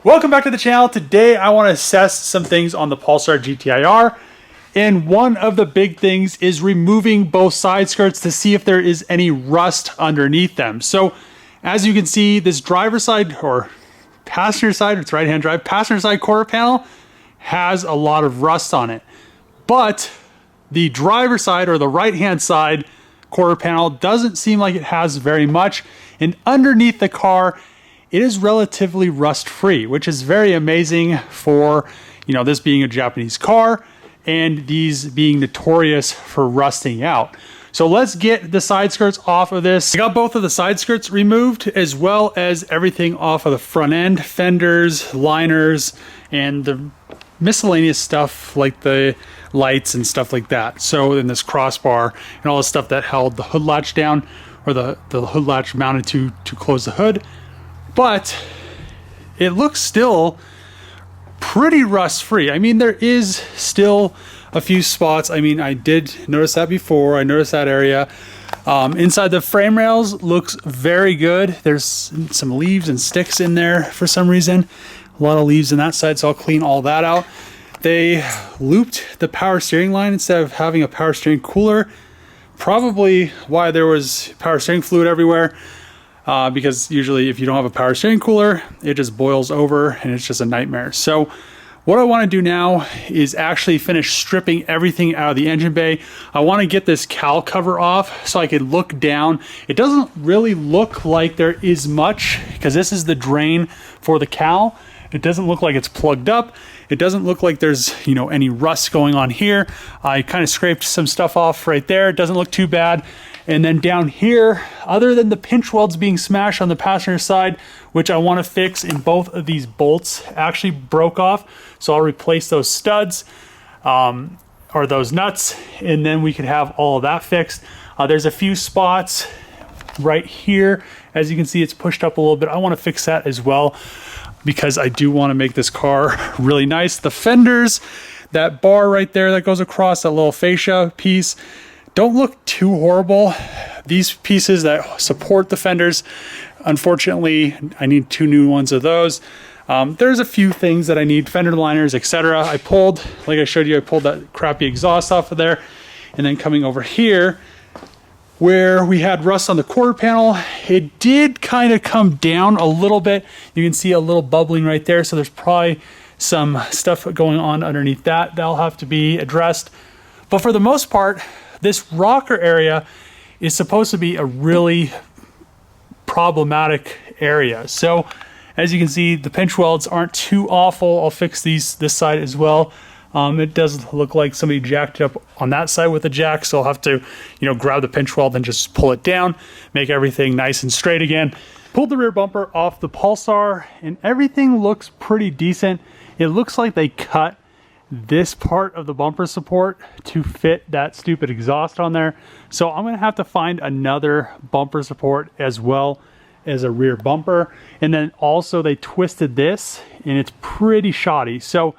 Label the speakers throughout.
Speaker 1: Welcome back to the channel. Today I want to assess some things on the Pulsar GTI-r, and one of the big things is removing both side skirts to see if there is any rust underneath them. So as you can see, this driver's side or passenger side, it's right hand drive, passenger side quarter panel has a lot of rust on it, but the driver's side or the right hand side quarter panel doesn't seem like it has very much, and underneath the car it is relatively rust free, which is very amazing for, you know, this being a Japanese car and these being notorious for rusting out. So let's get the side skirts off of this. I got both of the side skirts removed as well as everything off of the front end, fenders, liners, and the miscellaneous stuff like the lights and stuff like that. So in this crossbar and all the stuff that held the hood latch down, or the hood latch mounted to close the hood. But it looks still pretty rust free. I mean, there is still a few spots. I mean, I did notice that before. I noticed that area. Inside the frame rails looks very good. There's some leaves and sticks in there for some reason. A lot of leaves in that side, so I'll clean all that out. They looped the power steering line instead of having a power steering cooler. Probably why there was power steering fluid everywhere. Because usually if you don't have a power steering cooler, it just boils over and it's just a nightmare. So what I want to do now is actually finish stripping everything out of the engine bay. I want to get this cowl cover off so I can look down. It doesn't really look like there is much because this is the drain for the cowl. It doesn't look like it's plugged up. It doesn't look like there's, you know, any rust going on here. I kind of scraped some stuff off right there. It doesn't look too bad. And then down here, other than the pinch welds being smashed on the passenger side, which I want to fix, and both of these bolts actually broke off. So I'll replace those studs or those nuts, and then we could have all of that fixed. There's a few spots right here. As you can see, it's pushed up a little bit. I want to fix that as well because I do want to make this car really nice. The fenders, that bar right there that goes across, that little fascia piece, don't look too horrible. These pieces that support the fenders, unfortunately, I need 2 new ones of those. There's a few things that I need, fender liners, etc. I pulled, like I showed you, I pulled that crappy exhaust off of there. And then coming over here, where we had rust on the quarter panel, it did kind of come down a little bit. You can see a little bubbling right there. So there's probably some stuff going on underneath that. That'll have to be addressed. But for the most part, this rocker area is supposed to be a really problematic area. So as you can see, the pinch welds aren't too awful. I'll fix this side as well. It does look like somebody jacked it up on that side with a jack, so I'll have to, you know, grab the pinch weld and just pull it down, make everything nice and straight again. Pulled the rear bumper off the Pulsar and everything looks pretty decent. It looks like they cut this part of the bumper support to fit that stupid exhaust on there. So I'm gonna have to find another bumper support as well as a rear bumper. And then also they twisted this and it's pretty shoddy. So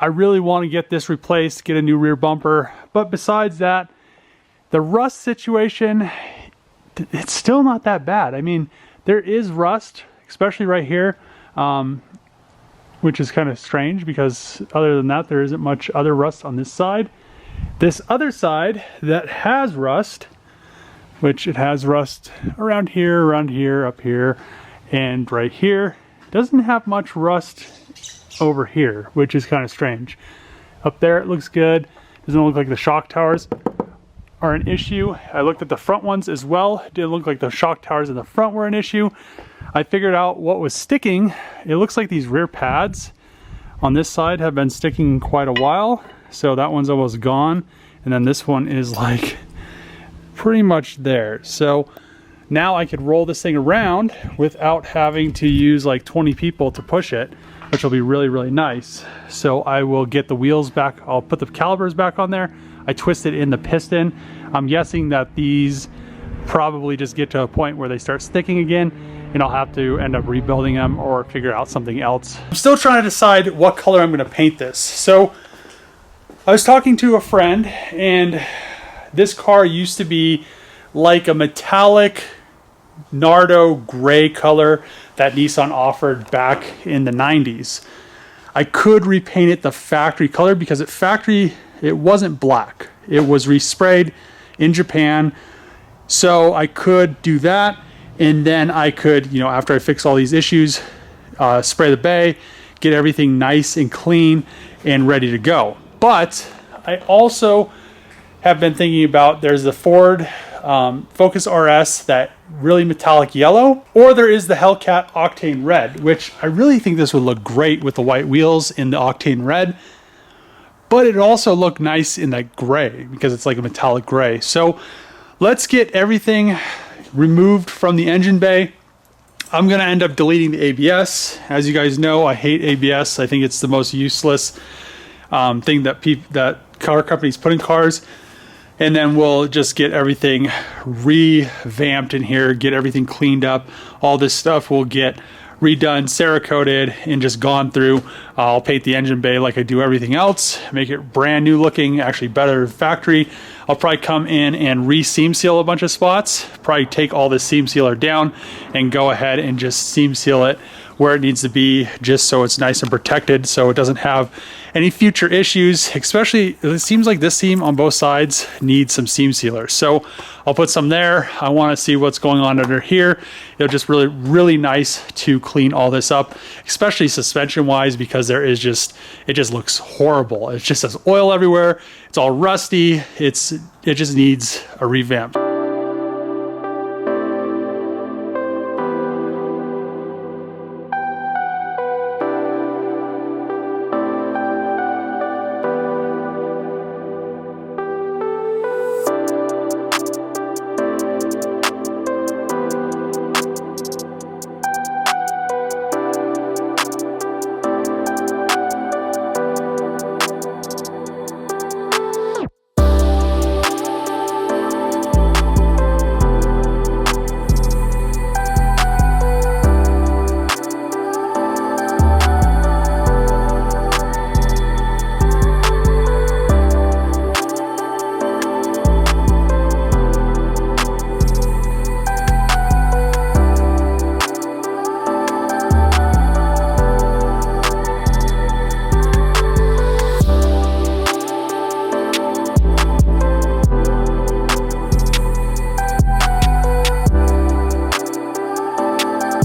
Speaker 1: I really want to get this replaced, get a new rear bumper. But besides that, the rust situation, it's still not that bad. I mean, there is rust, especially right here. Which is kind of strange because other than that, there isn't much other rust on this side. This other side that has rust, which it has rust around here, up here, and right here, doesn't have much rust over here, which is kind of strange. Up there, it looks good. Doesn't look like the shock towers are an issue. I looked at the front ones as well. It didn't look like the shock towers in the front were an issue. I figured out what was sticking. It looks like these rear pads on this side have been sticking quite a while. So that one's almost gone. And then this one is like pretty much there. So now I could roll this thing around without having to use like 20 people to push it, which will be really, really nice. So I will get the wheels back. I'll put the calipers back on there. I twisted in the piston. I'm guessing that these probably just get to a point where they start sticking again, and I'll have to end up rebuilding them or figure out something else. I'm still trying to decide what color I'm going to paint this. So I was talking to a friend, and this car used to be like a metallic Nardo gray color that Nissan offered back in the 90s. I could repaint it the factory color because at factory it wasn't black. It was resprayed in Japan. So I could do that, and then I could, you know, after I fix all these issues, spray the bay, get everything nice and clean and ready to go. But I also have been thinking about, there's the Ford Focus RS, that really metallic yellow, or there is the Hellcat Octane Red, which I really think this would look great with the white wheels in the Octane Red, but it also look nice in that gray because it's like a metallic gray. So let's get everything removed from the engine bay. I'm going to end up deleting the ABS. As you guys know, I hate ABS. I think it's the most useless thing that car companies put in cars. And then we'll just get everything revamped in here, get everything cleaned up. All this stuff will get redone, Cerakoted, and just gone through. I'll paint the engine bay like I do everything else, make it brand new looking, actually better factory. I'll probably come in and re-seam seal a bunch of spots, probably take all this seam sealer down and go ahead and just seam seal it where it needs to be, just so it's nice and protected, so it doesn't have any future issues. Especially, it seems like this seam on both sides needs some seam sealer, so I'll put some there. I want to see what's going on under here. It'll just really nice to clean all this up, especially suspension wise, because there is just, it just looks horrible. It just has oil everywhere, it's all rusty, it just needs a revamp.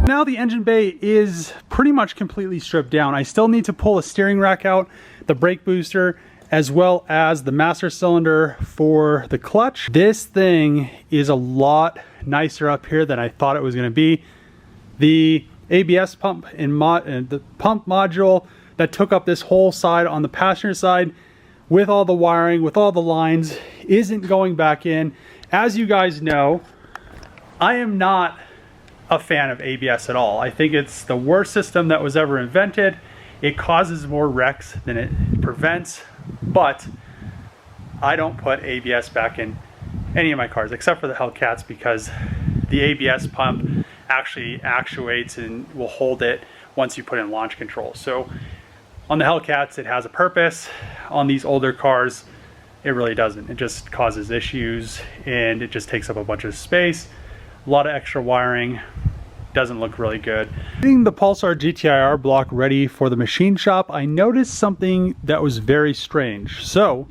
Speaker 1: Now the engine bay is pretty much completely stripped down. I still need to pull a steering rack out, the brake booster, as well as the master cylinder for the clutch. This thing is a lot nicer up here than I thought it was going to be. The ABS pump and the pump module that took up this whole side on the passenger side, with all the wiring, with all the lines, isn't going back in. As you guys know, I am not a fan of ABS at all. I think it's the worst system that was ever invented. It causes more wrecks than it prevents, but I don't put ABS back in any of my cars except for the Hellcats, because the ABS pump actually actuates and will hold it once you put in launch control. So on the Hellcats it has a purpose. On these older cars it really doesn't. It just causes issues and it just takes up a bunch of space. A lot of extra wiring, doesn't look really good. Getting the Pulsar GTI-r block ready for the machine shop, I noticed something that was very strange. So,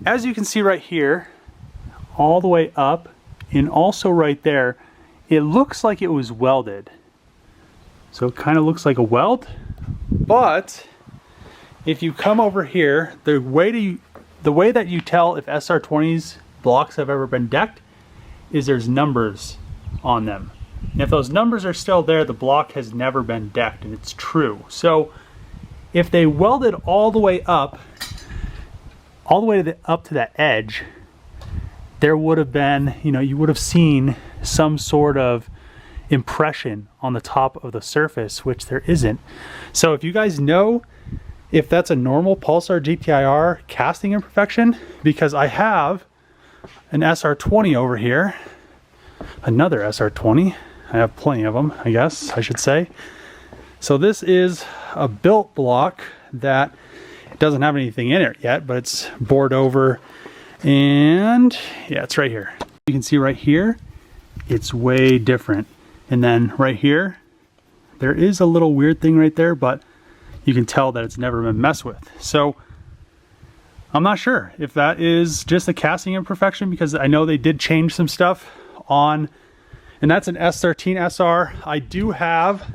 Speaker 1: as you can see right here, all the way up, and also right there, it looks like it was welded. So it kind of looks like a weld, but if you come over here, the way that you tell if SR20's blocks have ever been decked is there's numbers on them. And if those numbers are still there, the block has never been decked, and it's true. So if they welded all the way up to that edge, there would have been, you know, you would have seen some sort of impression on the top of the surface, which there isn't. So if you guys know if that's a normal Pulsar GTI-r casting imperfection, because I have an SR20 over here, another SR20. I have plenty of them, I guess I should say. So this is a built block that doesn't have anything in it yet, but it's bored over, and yeah, it's right here. You can see right here, it's way different. And then right here, there is a little weird thing right there, but you can tell that it's never been messed with. So I'm not sure if that is just a casting imperfection, because I know they did change some stuff on, and that's an S13 SR. I do have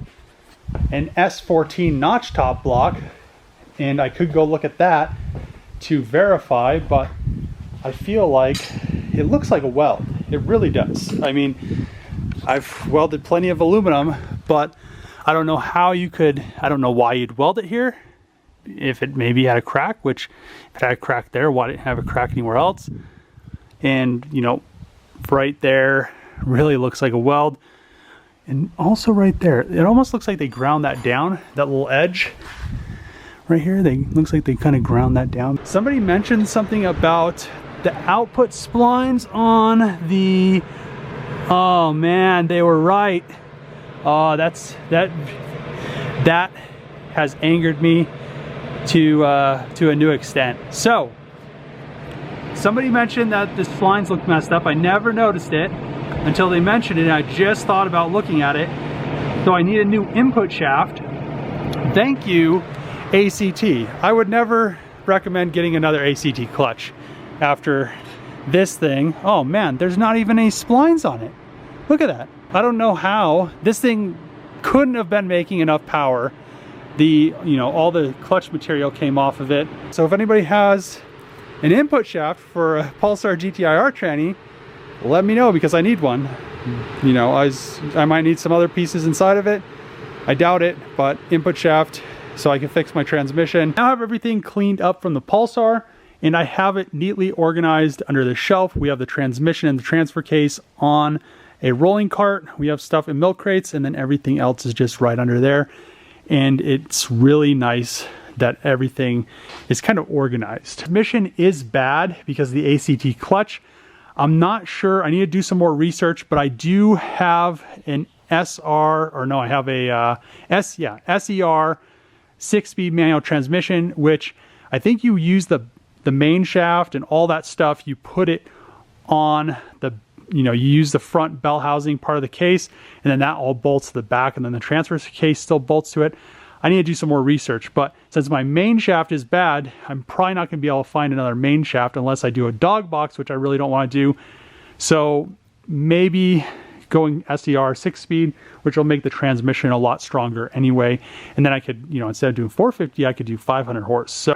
Speaker 1: an S14 notch top block, and I could go look at that to verify, but I feel like it looks like a weld. It really does. I mean, I've welded plenty of aluminum, but I don't know how you could, I don't know why you'd weld it here. If it maybe had a crack, which if it had a crack there, why didn't it have a crack anywhere else? And you know, right there really looks like a weld. And also right there, it almost looks like they ground that down, that little edge right here. Looks like they kind of ground that down. Somebody mentioned something about the output splines on the, oh man, they were right. Oh, that has angered me to a new extent. So somebody mentioned that the splines look messed up. I never noticed it until they mentioned it, and I just thought about looking at it. So I need a new input shaft. Thank you, ACT. I would never recommend getting another ACT clutch after this thing. Oh man, there's not even any splines on it. Look at that. I don't know how this thing couldn't have been making enough power. All the clutch material came off of it. So if anybody has an input shaft for a Pulsar GTI-r tranny, let me know, because I need one. You know, I might need some other pieces inside of it. I doubt it, but input shaft so I can fix my transmission. Now I have everything cleaned up from the Pulsar, and I have it neatly organized under the shelf. We have the transmission and the transfer case on a rolling cart. We have stuff in milk crates, and then everything else is just right under there. And it's really nice that everything is kind of organized. Transmission is bad because of the ACT clutch. I'm not sure, I need to do some more research, but I do have an SR, or no, I have a SER 6-speed manual transmission, which I think you use the main shaft and all that stuff, you put it on the, you use the front bell housing part of the case, and then that all bolts to the back, and then the transfer case still bolts to it. I need to do some more research, but since my main shaft is bad, I'm probably not going to be able to find another main shaft unless I do a dog box, which I really don't want to do. So maybe going SER 6-speed, which will make the transmission a lot stronger anyway. And then I could, instead of doing 450, I could do 500 horse. So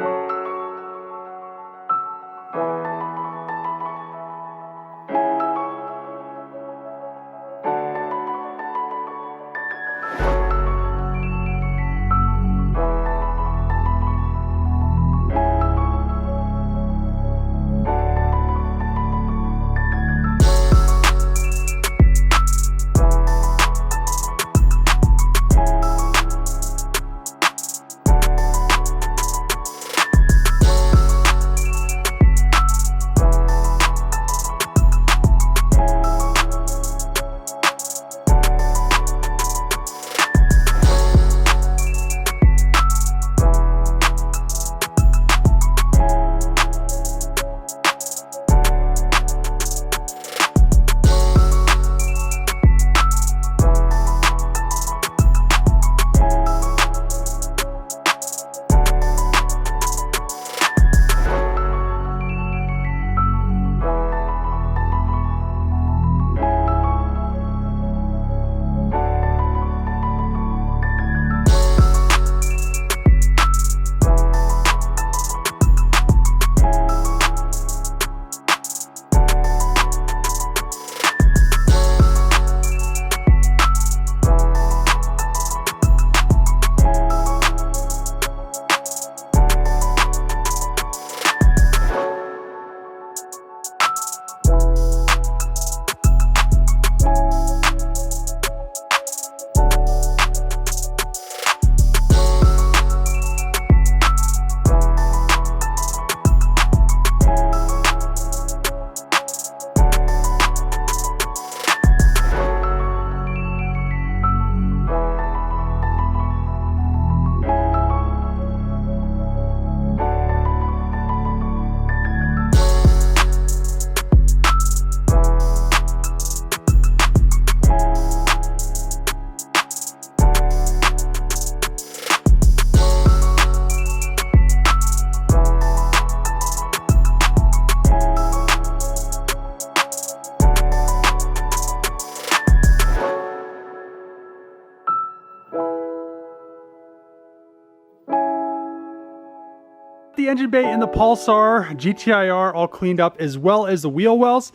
Speaker 1: The engine bay in the Pulsar GTI-r all cleaned up, as well as the wheel wells.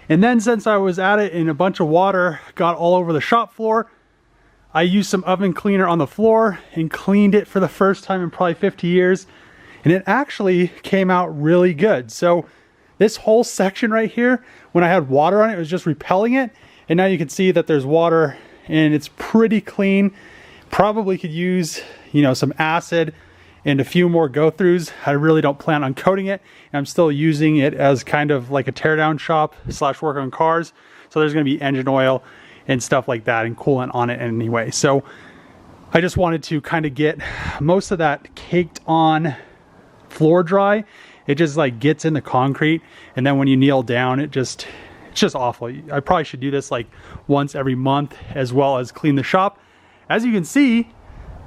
Speaker 1: And then since I was at it and a bunch of water got all over the shop floor, I used some oven cleaner on the floor and cleaned it for the first time in probably 50 years. And it actually came out really good. So this whole section right here, when I had water on it, it was just repelling it. And now you can see that there's water and it's pretty clean. Probably could use, you know, some acid and a few more go-throughs. I really don't plan on coating it. I'm still using it as kind of like a teardown shop / work on cars. So there's gonna be engine oil and stuff like that and coolant on it anyway. So I just wanted to kind of get most of that caked on floor dry. It just like gets in the concrete, and then when you kneel down, it's just awful. I probably should do this like once every month, as well as clean the shop. As you can see,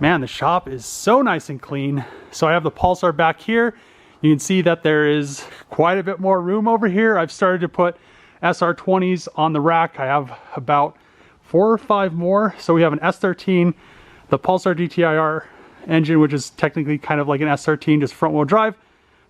Speaker 1: man, the shop is so nice and clean. So I have the Pulsar back here. You can see that there is quite a bit more room over here. I've started to put SR20s on the rack. I have about 4 or 5 more. So we have an S13, the Pulsar GTI-r engine, which is technically kind of like an S13, just front wheel drive.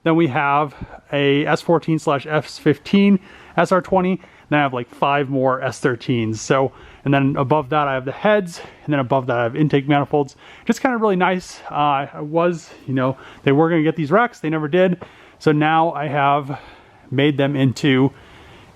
Speaker 1: Then we have a S14/S15 SR20. Then I have like 5 more S13s. So, and then above that I have the heads, and then above that I have intake manifolds. Just kind of really nice. I was, you know, they were gonna get these racks, they never did. So now I have made them into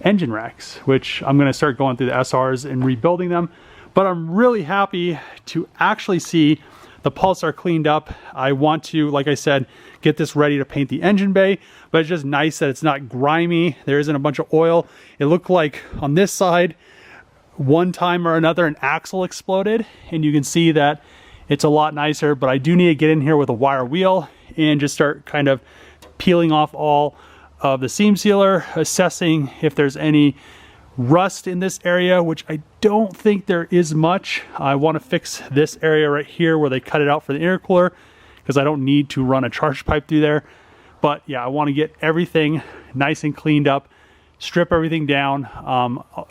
Speaker 1: engine racks, which I'm gonna start going through the SRs and rebuilding them. But I'm really happy to actually see the Pulsar cleaned up. I want to, like I said, get this ready to paint the engine bay, but it's just nice that it's not grimy. There isn't a bunch of oil. It looked like on this side, one time or another, an axle exploded, and you can see that it's a lot nicer, but I do need to get in here with a wire wheel and just start kind of peeling off all of the seam sealer, assessing if there's any rust in this area, which I don't think there is much. I want to fix this area right here where they cut it out for the intercooler, because I don't need to run a charge pipe through there. But yeah, I want to get everything nice and cleaned up, strip everything down.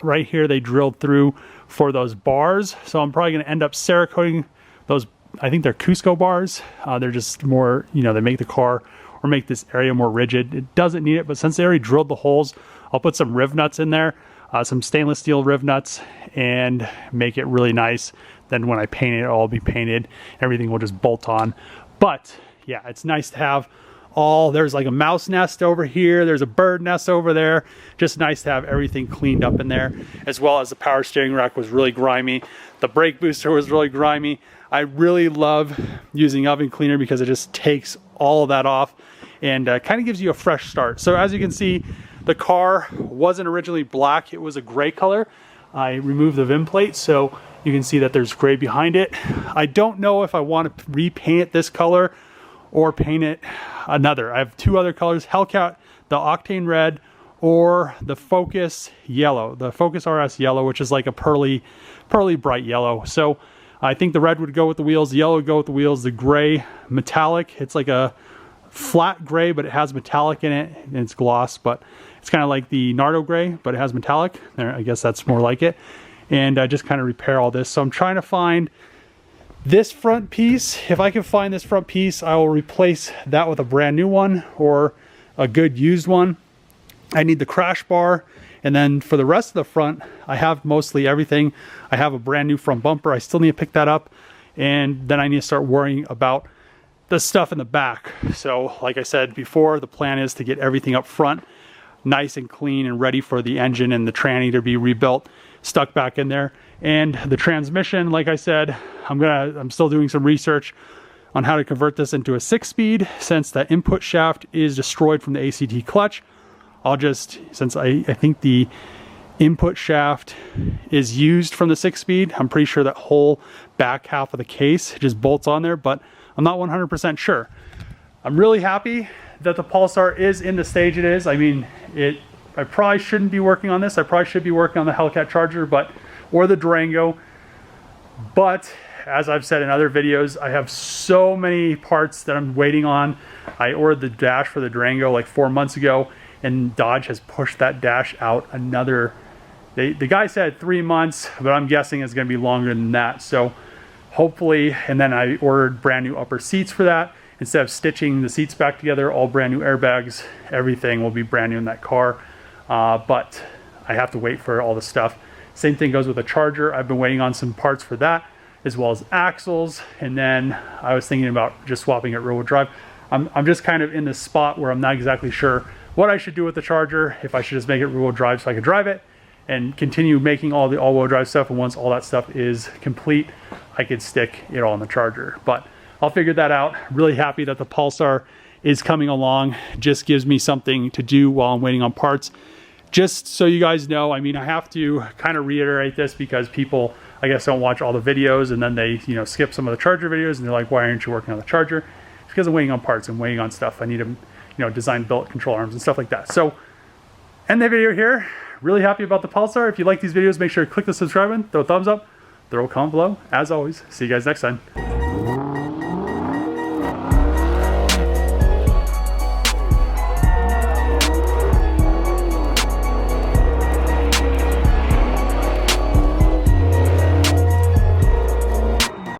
Speaker 1: Right here they drilled through for those bars, so I'm probably going to end up Cerakoting those. I think they're Cusco bars. They're just more, you know, they make the car or make this area more rigid. It doesn't need it, but since they already drilled the holes, I'll put some riv nuts in there. Some stainless steel riv nuts, and make it really nice. Then when I paint it, it'll all be painted. Everything will just bolt on. But yeah, it's nice to have all, there's like a mouse nest over here. There's a bird nest over there. Just nice to have everything cleaned up in there, as well as the power steering rack was really grimy. The brake booster was really grimy. I really love using oven cleaner because it just takes all of that off and kind of gives you a fresh start. So as you can see, the car wasn't originally black, it was a gray color. I removed the VIN plate, so you can see that there's gray behind it. I don't know if I want to repaint it this color or paint it another. I have 2 other colors, Hellcat, the Octane Red, or the Focus Yellow, the Focus RS Yellow, which is like a pearly bright yellow. So I think the red would go with the wheels, the yellow would go with the wheels, the gray metallic, it's like a flat gray, but it has metallic in it, and it's gloss, but it's kind of like the Nardo gray, but it has metallic. There, I guess that's more like it. And I just kind of repair all this. So I'm trying to find this front piece. If I can find this front piece, I will replace that with a brand new one or a good used one. I need the crash bar. And then for the rest of the front, I have mostly everything. I have a brand new front bumper. I still need to pick that up. And then I need to start worrying about the stuff in the back. So like I said before, the plan is to get everything up front nice and clean and ready for the engine and the tranny to be rebuilt, stuck back in there. And the transmission, like I said, I'm still doing some research on how to convert this into a 6-speed, since the input shaft is destroyed from the ACT clutch. I'll just, since I think the input shaft is used from the 6-speed, I'm pretty sure that whole back half of the case just bolts on there, but I'm not 100% sure. I'm really happy that the Pulsar is in the stage it is. I mean, I probably shouldn't be working on this. I probably should be working on the Hellcat Charger, or the Durango. But as I've said in other videos, I have so many parts that I'm waiting on. I ordered the dash for the Durango like 4 months ago, and Dodge has pushed that dash out another. The guy said 3 months, but I'm guessing it's going to be longer than that. So hopefully, and then I ordered brand new upper seats for that. instead of stitching the seats back together, all brand new airbags, everything will be brand new in that car. But I have to wait for all the stuff. Same thing goes with the charger. I've been waiting on some parts for that, as well as axles. And then I was thinking about just swapping it rear-wheel drive. I'm just kind of in this spot where I'm not exactly sure what I should do with the charger, if I should just make it rear-wheel drive so I could drive it and continue making all the all-wheel drive stuff. And once all that stuff is complete, I could stick it all on the charger. But I'll figure that out. Really happy that the Pulsar is coming along. Just gives me something to do while I'm waiting on parts. Just so you guys know, I mean, I have to kind of reiterate this because people, I guess, don't watch all the videos, and then they, you know, skip some of the charger videos and they're like, why aren't you working on the charger? It's because I'm waiting on parts and waiting on stuff. I need to, you know, design built control arms and stuff like that. So end the video here. Really happy about the Pulsar. If you like these videos, make sure to click the subscribe button, throw a thumbs up, throw a comment below. As always, see you guys next time.